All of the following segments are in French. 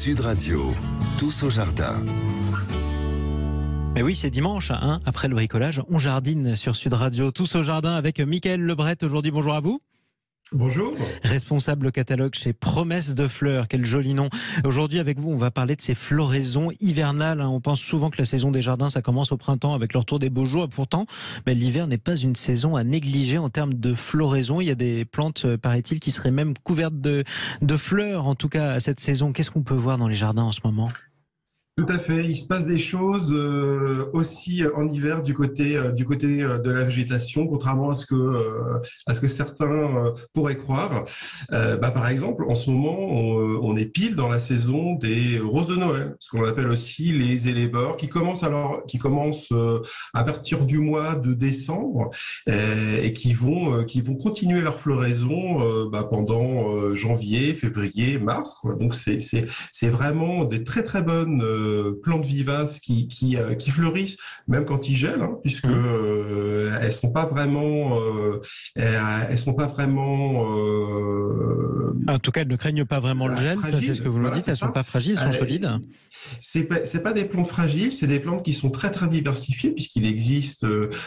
Sud Radio, tous au jardin. Mais oui, c'est dimanche, hein, après le bricolage, on jardine sur Sud Radio, tous au jardin avec Mickaël Lebret. Aujourd'hui, bonjour à vous. Bonjour. Responsable catalogue chez Promesse de Fleurs, quel joli nom. Aujourd'hui avec vous, on va parler de ces floraisons hivernales. On pense souvent que la saison des jardins, ça commence au printemps avec le retour des beaux jours. Et pourtant, l'hiver n'est pas une saison à négliger en termes de floraison. Il y a des plantes, paraît-il, qui seraient même couvertes de fleurs, en tout cas à cette saison. Qu'est-ce qu'on peut voir dans les jardins en ce moment ? Tout à fait. Il se passe des choses aussi en hiver du côté de la végétation, contrairement à ce que certains pourraient croire. Par exemple, en ce moment, on est pile dans la saison des roses de Noël, ce qu'on appelle aussi les élébores, qui commencent à partir du mois de décembre et qui vont continuer leur floraison pendant janvier, février, mars, quoi. Donc c'est vraiment des très très bonnes plantes vivaces qui fleurissent même quand il gèle, hein, puisque elles sont pas vraiment en tout cas, elles ne craignent pas vraiment le gel, ça, c'est ce que vous nous dites. Elles sont pas fragiles, elles sont solides. C'est pas des plantes fragiles, c'est des plantes qui sont très très diversifiées, puisqu'il existe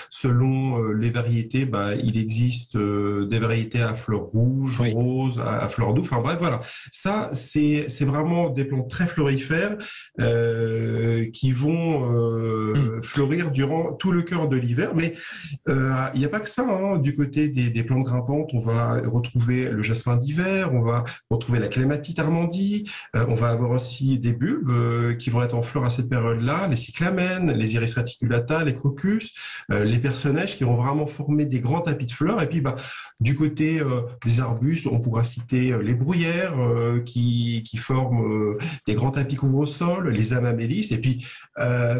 selon les variétés, il existe des variétés à fleurs rouges, roses, à fleurs douces. Enfin bref, voilà. Ça, c'est vraiment des plantes très florifères qui vont fleurir durant tout le cœur de l'hiver. Mais il n'y a pas que ça, hein. Du côté des plantes grimpantes, on va retrouver le jasmin d'hiver, on va retrouver la clématite armandie, on va avoir aussi des bulbes qui vont être en fleurs à cette période-là, les cyclamènes, les iris reticulata, les crocus, les personnages qui vont vraiment former des grands tapis de fleurs. Et puis du côté des arbustes, on pourra citer les bruyères qui forment des grands tapis couvre-sol, les amamélis, et puis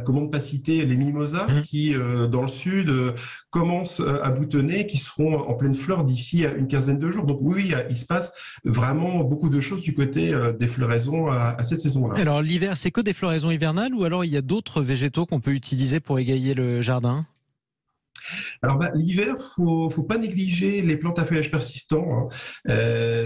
comment ne pas citer les mimosas qui dans le sud commencent à boutonner, qui seront en pleine fleur d'ici à une quinzaine de jours. Donc oui, il se passe vraiment beaucoup de choses du côté des floraisons à cette saison-là. Alors l'hiver, c'est que des floraisons hivernales ou alors il y a d'autres végétaux qu'on peut utiliser pour égayer le jardin ? Alors l'hiver, faut pas négliger les plantes à feuillage persistant, hein.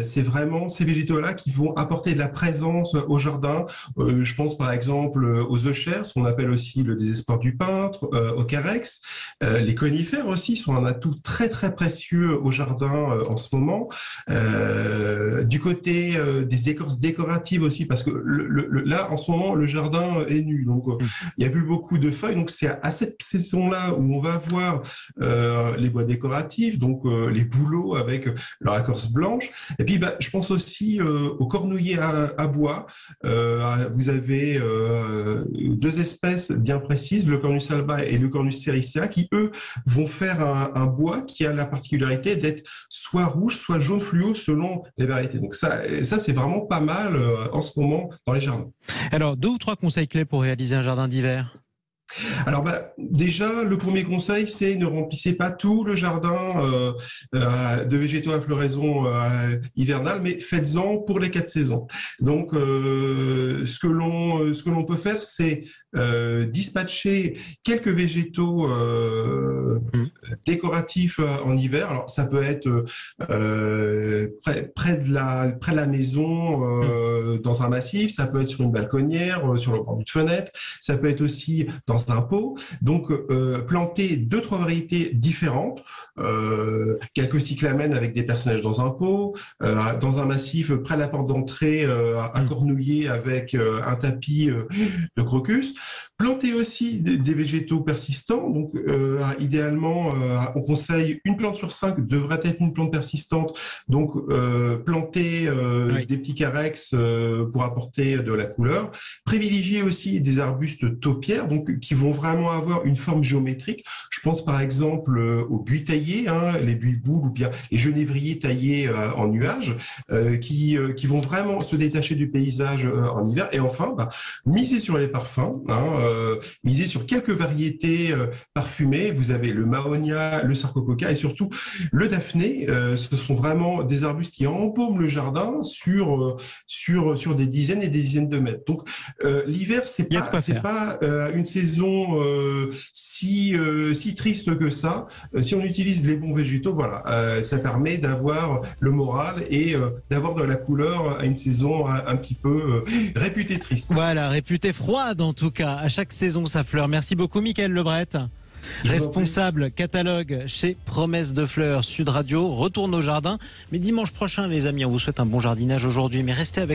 C'est vraiment ces végétaux-là qui vont apporter de la présence au jardin. Je pense par exemple aux euchères, ce qu'on appelle aussi le désespoir du peintre, au carex. Les conifères aussi sont un atout très très précieux au jardin en ce moment. Du côté des écorces décoratives aussi, parce que là en ce moment le jardin est nu, donc il n'y a plus beaucoup de feuilles. Donc c'est à cette saison-là où on va voir les bois décoratifs, donc les bouleaux avec leur écorce blanche. Et puis je pense aussi aux cornouillers à bois. Vous avez deux espèces bien précises, le Cornus alba et le Cornus sericea, qui eux vont faire un bois qui a la particularité d'être soit rouge, soit jaune fluo selon les variétés. Donc ça c'est vraiment pas mal en ce moment dans les jardins. Alors 2 ou 3 conseils clés pour réaliser un jardin d'hiver ? Alors déjà, le premier conseil, c'est ne remplissez pas tout le jardin de végétaux à floraison hivernale, mais faites-en pour les 4 saisons. Donc, ce que l'on peut faire, c'est dispatcher quelques végétaux décoratifs en hiver. Alors, ça peut être près de la maison, dans un massif. Ça peut être sur une balconnière, sur le bord d'une fenêtre. Ça peut être aussi dans un pot. Donc, planter 2-3 variétés différentes, quelques cyclamènes avec des personnages dans un pot, dans un massif près de la porte d'entrée, un cornouiller avec un tapis de crocus. Planter aussi des végétaux persistants. Donc, idéalement, on conseille une plante sur 5 devrait être une plante persistante. Donc, planter des petits carex pour apporter de la couleur. Privilégier aussi des arbustes taupières, donc qui vont vraiment avoir une forme géométrique. Je pense par exemple aux buis taillés, les buis boules ou bien les genévriers taillés en nuages, qui vont vraiment se détacher du paysage en hiver. Et enfin, miser sur les parfums, miser sur quelques variétés parfumées. Vous avez le mahonia, le sarcococa et surtout le daphné. Ce sont vraiment des arbustes qui embaument le jardin sur des dizaines et des dizaines de mètres. Donc l'hiver, c'est pas une saison saison si triste que ça, si on utilise les bons végétaux, voilà, ça permet d'avoir le moral et d'avoir de la couleur à une saison un petit peu réputée triste. Voilà, réputée froide en tout cas, à chaque saison sa fleur. Merci beaucoup Mickaël Lebret. Responsable catalogue chez Promesse de Fleurs. Sud Radio retourne au jardin. Mais dimanche prochain, les amis, on vous souhaite un bon jardinage aujourd'hui. Mais restez avec